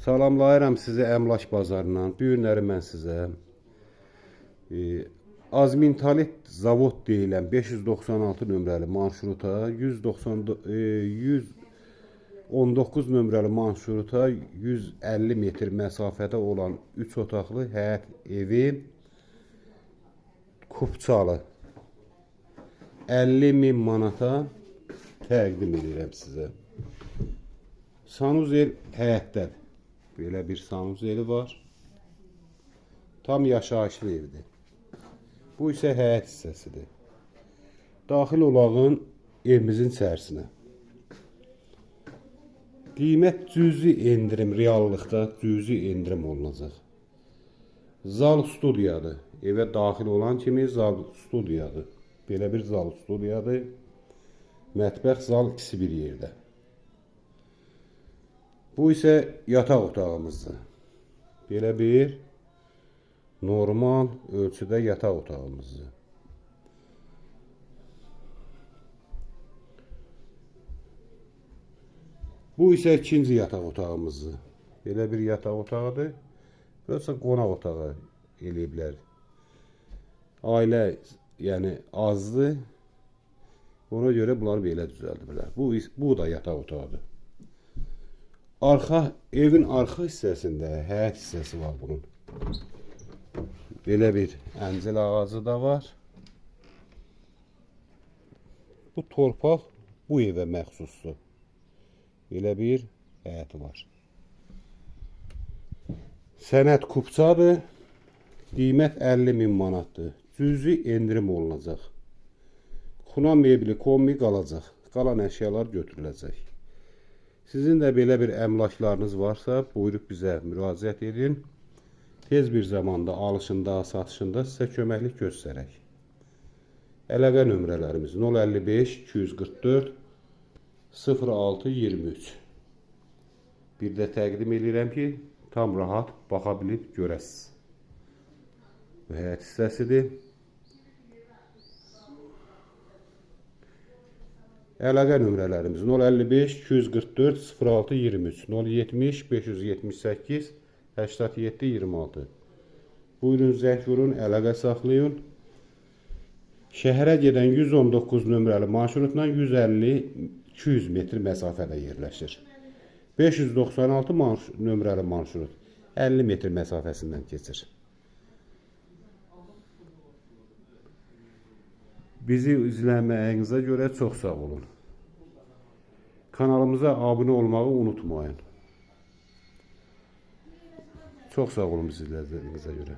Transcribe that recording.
Salamlayıram sizi Əmlak bazarından. Bu günləri mən sizə Azmintalit zavod deyilən 596 nömrəli marşruta 119 nömrəli marşruta 150 metr məsafədə olan 3 otaqlı həyət evi Kupçalı 50.000 manata təqdim edirəm sizə. Sanuzel həyətdədir. Belə bir sanuzeli var. Tam yaşayışlı evdir. Bu isə həyət hissəsidir. Daxil olağın evimizin içərisinə. Qiymət cüzi endirim, reallıqda cüzi endirim olunacaq. Zal studiyadır. Evə daxil olan kimi zal studiyadır. Belə bir zal studiyadır. Mətbəx, zal ikisi bir yerdə. Bu isə yataq otağımızdır. Belə bir normal ölçüdə yataq otağımızdır. Bu isə ikinci yataq otağımızdır. Belə bir yataq otağıdır. Burası qonaq otağı eləyiblər. Ailə yəni azdır. Ona görə bunları belə düzəldiblər. Bu da yataq otağıdır. Evin arxa hissəsində həyət hissəsi var bunun. Belə bir əncil ağacı da var. Bu torpaq bu evə məxsusdur. Belə bir həyəti var. Sənəd Kupçadır. Qiymət 50.000 manatdır. Cüzi endirim olunacaq. Xuna mebli, kombi qalacaq. Qalan əşyalar götürüləcək. Sizin də belə bir əmlaklarınız varsa, buyurub bizə müraciət edin. Tez bir zamanda alışında, satışında sizə köməklik göstərək. Əlaqə nömrələrimiz 055 244 06 23. Bir də təqdim edirəm ki, tam rahat baxa bilib görəsiniz. Bu həyət hissəsidir. Əlaqə nömrələrimiz 055 244 06 23, 070 578 87 26. Buyurun zəng vurun, əlaqə saxlayın. Şəhərə gedən 119 nömrəli marşrutla 150-200 metr məsafədə yerləşir. 596 nömrəli marşrut 50 metr məsafəsindən keçir. Bizi izləməyinizə görə çox sağ olun. Kanalımıza abunə olmağı unutmayın. Çox sağ olun bizi izlədiyinizə görə.